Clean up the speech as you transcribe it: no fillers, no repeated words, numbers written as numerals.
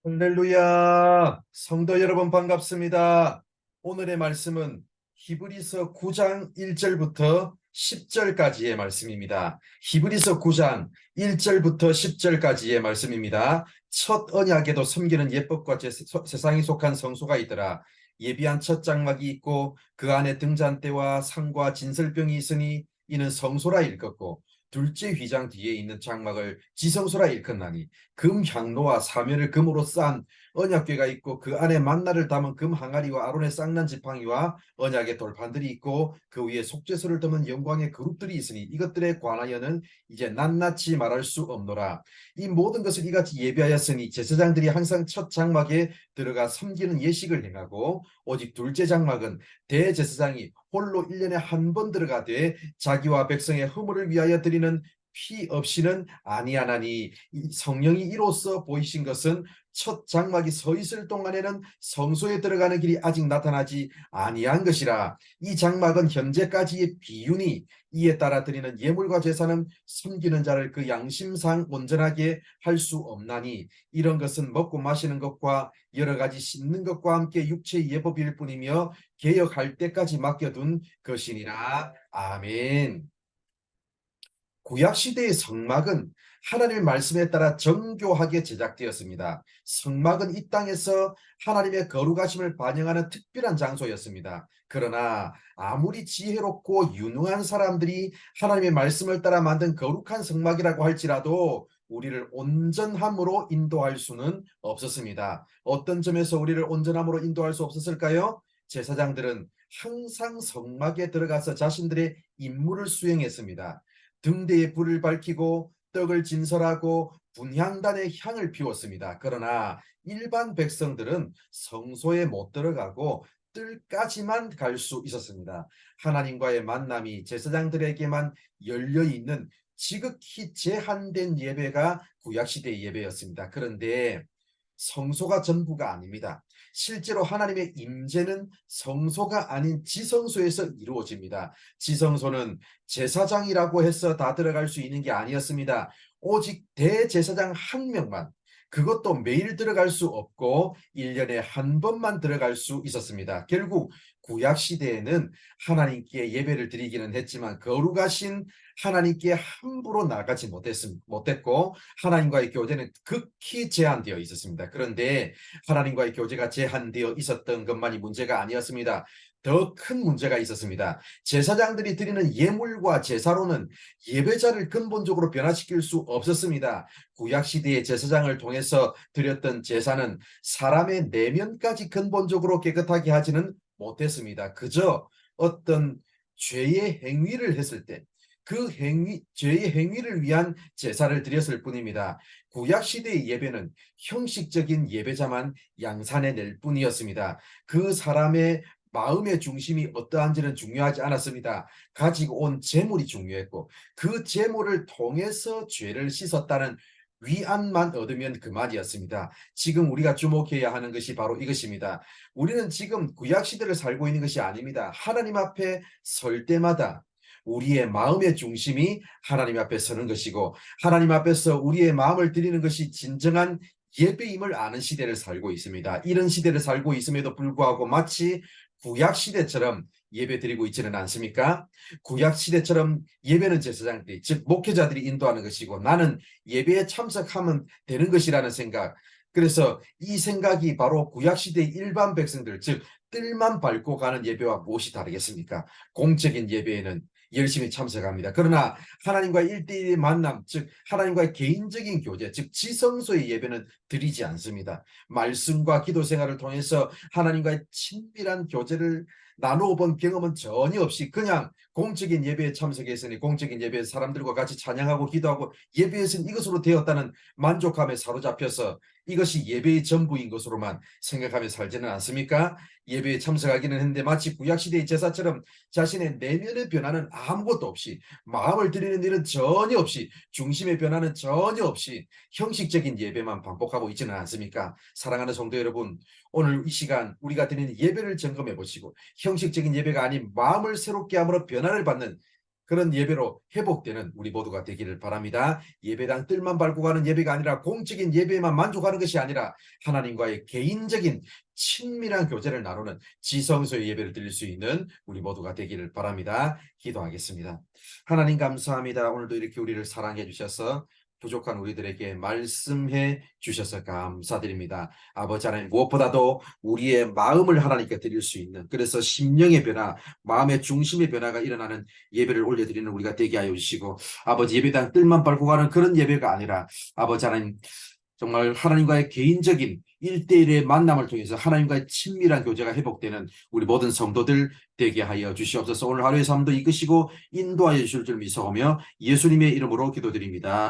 할렐루야! 성도 여러분 반갑습니다. 오늘의 말씀은 히브리서 9장 1절부터 10절까지의 말씀입니다. 히브리서 9장 1절부터 10절까지의 말씀입니다. 첫 언약에도 섬기는 예법과 세상이 속한 성소가 있더라. 예비한 첫 장막이 있고 그 안에 등잔대와 상과 진설병이 있으니 이는 성소라 일컫고 둘째 휘장 뒤에 있는 장막을 지성소라 일컫나니 금 향로와 사면을 금으로 싼 언약궤가 있고 그 안에 만나를 담은 금 항아리와 아론의 쌍난 지팡이와 언약의 돌판들이 있고 그 위에 속죄소를 담은 영광의 그룹들이 있으니 이것들에 관하여는 이제 낱낱이 말할 수 없노라. 이 모든 것을 이같이 예비하였으니 제사장들이 항상 첫 장막에 들어가 섬기는 예식을 행하고 오직 둘째 장막은 대제사장이 홀로 1년에 한 번 들어가되 자기와 백성의 허물을 위하여 드리는 피 없이는 아니하나니 이 성령이 이로써 보이신 것은 첫 장막이 서 있을 동안에는 성소에 들어가는 길이 아직 나타나지 아니한 것이라. 이 장막은 현재까지의 비유니 이에 따라 드리는 예물과 제사는 섬기는 자를 그 양심상 온전하게 할 수 없나니 이런 것은 먹고 마시는 것과 여러 가지 씻는 것과 함께 육체의 예법일 뿐이며 개혁할 때까지 맡겨둔 것이니라. 아멘. 구약시대의 성막은 하나님의 말씀에 따라 정교하게 제작되었습니다. 성막은 이 땅에서 하나님의 거룩하심을 반영하는 특별한 장소였습니다. 그러나 아무리 지혜롭고 유능한 사람들이 하나님의 말씀을 따라 만든 거룩한 성막이라고 할지라도 우리를 온전함으로 인도할 수는 없었습니다. 어떤 점에서 우리를 온전함으로 인도할 수 없었을까요? 제사장들은 항상 성막에 들어가서 자신들의 임무를 수행했습니다. 등대에 불을 밝히고 떡을 진설하고 분향단에 향을 피웠습니다. 그러나 일반 백성들은 성소에 못 들어가고 뜰까지만 갈 수 있었습니다. 하나님과의 만남이 제사장들에게만 열려 있는 지극히 제한된 예배가 구약시대의 예배였습니다. 그런데 성소가 전부가 아닙니다. 실제로 하나님의 임재는 성소가 아닌 지성소에서 이루어집니다. 지성소는 제사장이라고 해서 다 들어갈 수 있는 게 아니었습니다. 오직 대제사장 한 명만, 그것도 매일 들어갈 수 없고 1년에 한 번만 들어갈 수 있었습니다. 결국 구약시대에는 하나님께 예배를 드리기는 했지만 거룩하신 하나님께 함부로 나가지 못했고 하나님과의 교제는 극히 제한되어 있었습니다. 그런데 하나님과의 교제가 제한되어 있었던 것만이 문제가 아니었습니다. 더 큰 문제가 있었습니다. 제사장들이 드리는 예물과 제사로는 예배자를 근본적으로 변화시킬 수 없었습니다. 구약시대의 제사장을 통해서 드렸던 제사는 사람의 내면까지 근본적으로 깨끗하게 하지는 못했습니다. 그저 어떤 죄의 행위를 했을 때 그 죄의 행위를 위한 제사를 드렸을 뿐입니다. 구약시대의 예배는 형식적인 예배자만 양산해 낼 뿐이었습니다. 그 사람의 마음의 중심이 어떠한지는 중요하지 않았습니다. 가지고 온 재물이 중요했고 그 재물을 통해서 죄를 씻었다는 위안만 얻으면 그만이었습니다. 지금 우리가 주목해야 하는 것이 바로 이것입니다. 우리는 지금 구약시대를 살고 있는 것이 아닙니다. 하나님 앞에 설 때마다 우리의 마음의 중심이 하나님 앞에 서는 것이고 하나님 앞에서 우리의 마음을 드리는 것이 진정한 예배임을 아는 시대를 살고 있습니다. 이런 시대를 살고 있음에도 불구하고 마치 구약시대처럼 예배 드리고 있지는 않습니까? 구약시대처럼 예배는 제사장들이 즉 목회자들이 인도하는 것이고 나는 예배에 참석하면 되는 것이라는 생각, 그래서 이 생각이 바로 구약시대의 일반 백성들 즉 뜰만 밟고 가는 예배와 무엇이 다르겠습니까? 공적인 예배에는 열심히 참석합니다. 그러나 하나님과의 1대1의 만남, 즉 하나님과의 개인적인 교제, 즉 지성소의 예배는 드리지 않습니다. 말씀과 기도 생활을 통해서 하나님과의 친밀한 교제를 나누어 본 경험은 전혀 없이 그냥 공적인 예배에 참석했으니 공적인 예배에 사람들과 같이 찬양하고 기도하고 예배에서는 이것으로 되었다는 만족감에 사로잡혀서 이것이 예배의 전부인 것으로만 생각하며 살지는 않습니까? 예배에 참석하기는 했는데 마치 구약시대의 제사처럼 자신의 내면의 변화는 아무것도 없이, 마음을 드리는 일은 전혀 없이, 중심의 변화는 전혀 없이 형식적인 예배만 반복하고 있지는 않습니까? 사랑하는 성도 여러분, 오늘 이 시간 우리가 드리는 예배를 점검해 보시고 형식적인 예배가 아닌 마음을 새롭게 함으로 변화를 받는 그런 예배로 회복되는 우리 모두가 되기를 바랍니다. 예배당 뜰만 밟고 가는 예배가 아니라 공적인 예배에만 만족하는 것이 아니라 하나님과의 개인적인 친밀한 교제를 나누는 지성소의 예배를 드릴 수 있는 우리 모두가 되기를 바랍니다. 기도하겠습니다. 하나님 감사합니다. 오늘도 이렇게 우리를 사랑해 주셔서 부족한 우리들에게 말씀해 주셔서 감사드립니다. 아버지 하나님, 무엇보다도 우리의 마음을 하나님께 드릴 수 있는, 그래서 심령의 변화, 마음의 중심의 변화가 일어나는 예배를 올려드리는 우리가 되게 하여 주시고, 아버지 예배당 뜰만 밟고 가는 그런 예배가 아니라 아버지 하나님, 정말 하나님과의 개인적인 1대1의 만남을 통해서 하나님과의 친밀한 교제가 회복되는 우리 모든 성도들 되게 하여 주시옵소서. 오늘 하루의 삶도 이끄시고 인도하여 주실 줄 믿사오며 예수님의 이름으로 기도드립니다.